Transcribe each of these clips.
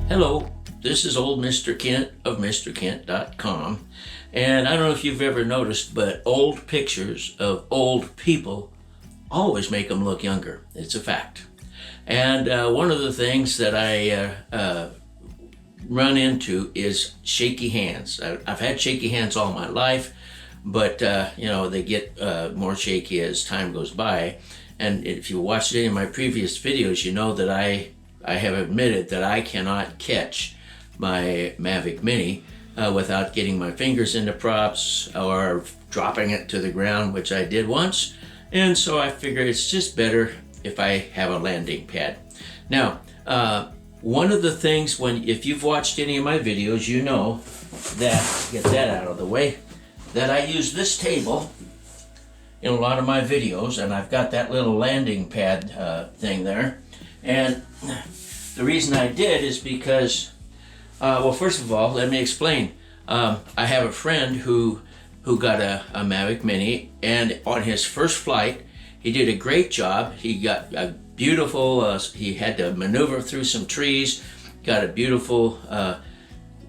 Hello, this is old Mr. Kent of MrKent.com, and I don't know if you've ever noticed, but old pictures of old people always make them look younger. It's a fact. And one of the things that I run into is shaky hands. I've had shaky hands all my life, but they get more shaky as time goes by. And if you watched any of my previous videos, you know that I have admitted that I cannot catch my Mavic Mini without getting my fingers into props or dropping it to the ground, which I did once. And so I figure it's just better if I have a landing pad. Now, one of the things if you've watched any of my videos, you know that, get that out of the way, that I use this table in a lot of my videos, and I've got that little landing pad thing there. And the reason I did is because, well, first of all, let me explain. I have a friend who got a Mavic Mini, and on his first flight, he did a great job. He got a beautiful, he had to maneuver through some trees, got a beautiful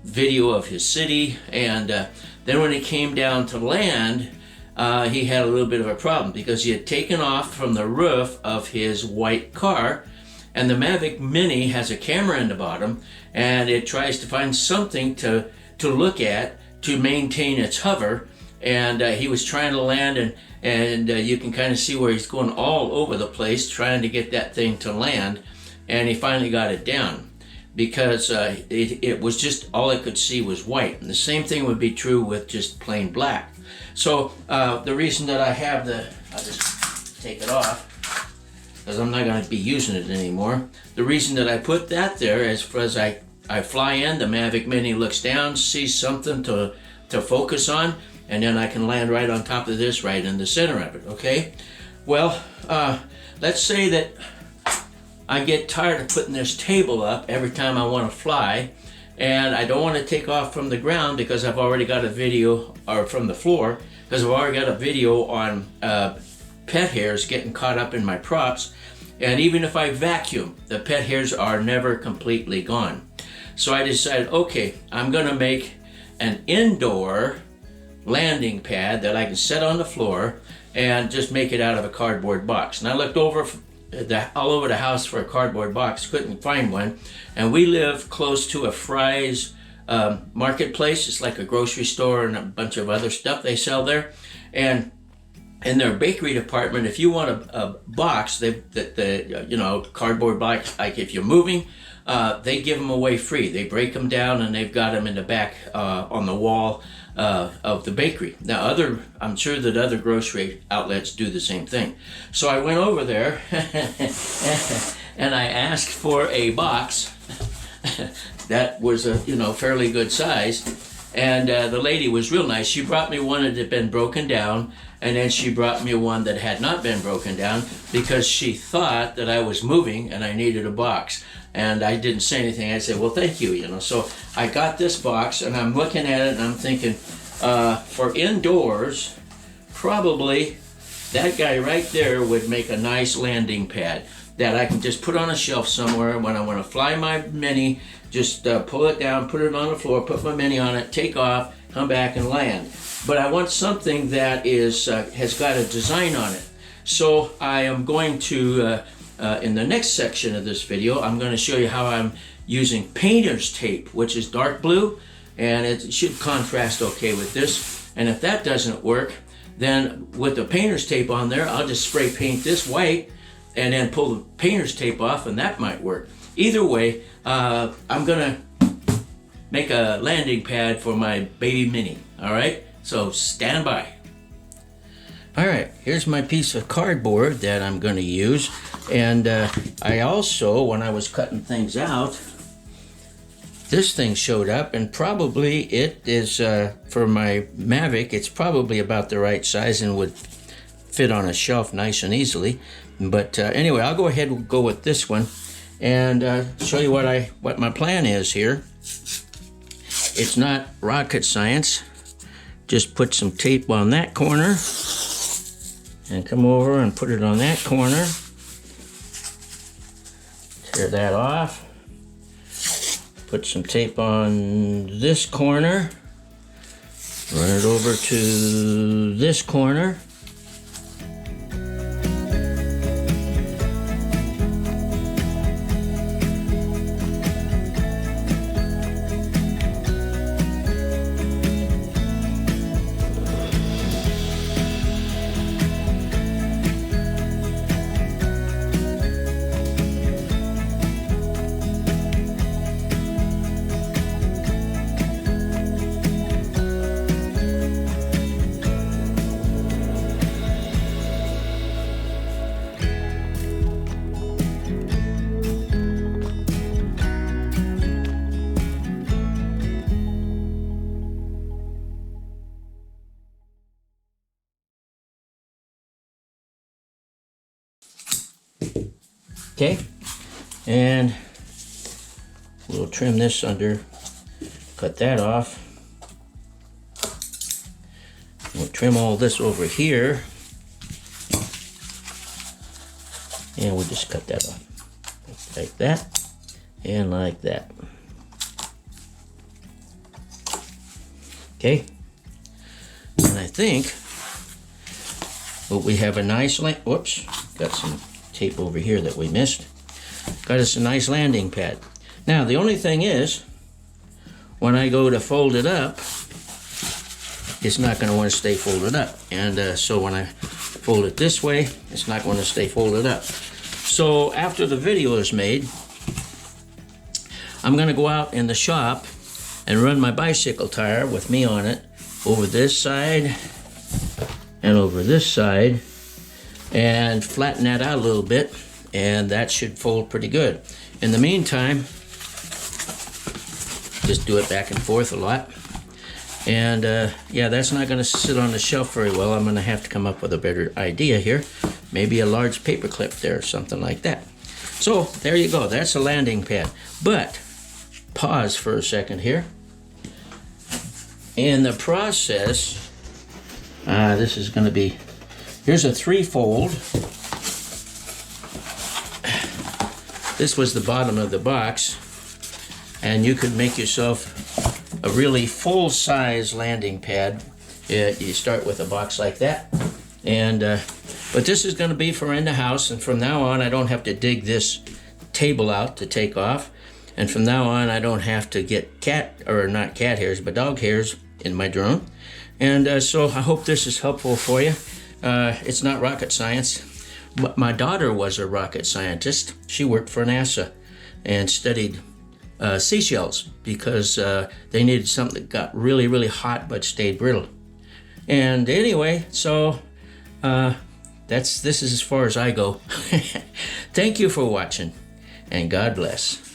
video of his city, and then when it came down to land, he had a little bit of a problem because he had taken off from the roof of his white car, and the Mavic Mini has a camera in the bottom, and it tries to find something to look at to maintain its hover. And he was trying to land, and you can kind of see where he's going all over the place trying to get that thing to land, and he finally got it down because it was just, all I could see was white. And the same thing would be true with just plain black. So the reason that I have I'll just take it off because I'm not going to be using it anymore. The reason that I put that there is as I fly in, the Mavic Mini looks down, sees something to focus on, and then I can land right on top of this, right in the center of it, okay? Well, let's say that I get tired of putting this table up every time I want to fly, and I don't want to take off from the ground because I've already got a video, or from the floor, because I've already got a video on pet hairs getting caught up in my props, and even if I vacuum, the pet hairs are never completely gone. So I decided, okay, I'm gonna make an indoor landing pad that I can set on the floor and just make it out of a cardboard box. And I looked all over the house for a cardboard box, couldn't find one. And we live close to a Fry's marketplace. It's like a grocery store and a bunch of other stuff they sell there. And in their bakery department, if you want a box, cardboard box, like if you're moving, they give them away free. They break them down and they've got them in the back on the wall of the bakery. Now, I'm sure that other grocery outlets do the same thing. So I went over there and I asked for a box that was a fairly good size, and the lady was real nice. She brought me one that had been broken down, and then she brought me one that had not been broken down because she thought that I was moving and I needed a box. And I didn't say anything. I said, well, thank you, So I got this box, and I'm looking at it, and I'm thinking, for indoors, probably that guy right there would make a nice landing pad that I can just put on a shelf somewhere when I want to fly my Mini, just pull it down, put it on the floor, put my Mini on it, take off, come back and land. But I want something that has got a design on it. So I am going to, in the next section of this video, I'm going to show you how I'm using painter's tape, which is dark blue, and it should contrast okay with this. And if that doesn't work, then with the painter's tape on there, I'll just spray paint this white and then pull the painter's tape off, and that might work. Either way, I'm going to make a landing pad for my baby Mini, all right? So stand by. All right, here's my piece of cardboard that I'm going to use. And I also, when I was cutting things out, this thing showed up, and probably it is, for my Mavic, it's probably about the right size and would fit on a shelf nice and easily. But anyway, I'll go ahead and go with this one and show you what my plan is here. It's not rocket science. Just put some tape on that corner and come over and put it on that corner. Tear that off. Put some tape on this corner. Run it over to this corner. Okay, and we'll trim this under, cut that off. We'll trim all this over here, and we'll just cut that off like that and like that. Okay, and I think we have a nice whoops, got some tape over here that we missed. Got us a nice landing pad. Now the only thing is, when I go to fold it up, it's not going to want to stay folded up, and so when I fold it this way, it's not going to stay folded up. So after the video is made, I'm going to go out in the shop and run my bicycle tire with me on it over this side and over this side, and flatten that out a little bit, and that should fold pretty good. In the meantime, just do it back and forth a lot, and yeah, that's not going to sit on the shelf very well. I'm going to have to come up with a better idea here, maybe a large paper clip there or something like that. So there you go, that's a landing pad. But pause for a second here. In the process, this is going to be, here's a 3-fold. This was the bottom of the box, and you could make yourself a really full-size landing pad. You start with a box like that, and but this is going to be for in the house, and from now on I don't have to dig this table out to take off, and from now on I don't have to get not cat hairs, but dog hairs in my drone. And so I hope this is helpful for you. It's not rocket science, but my daughter was a rocket scientist. She worked for NASA and studied seashells because they needed something that got really, really hot but stayed brittle. And anyway, so this is as far as I go. Thank you for watching, and God bless.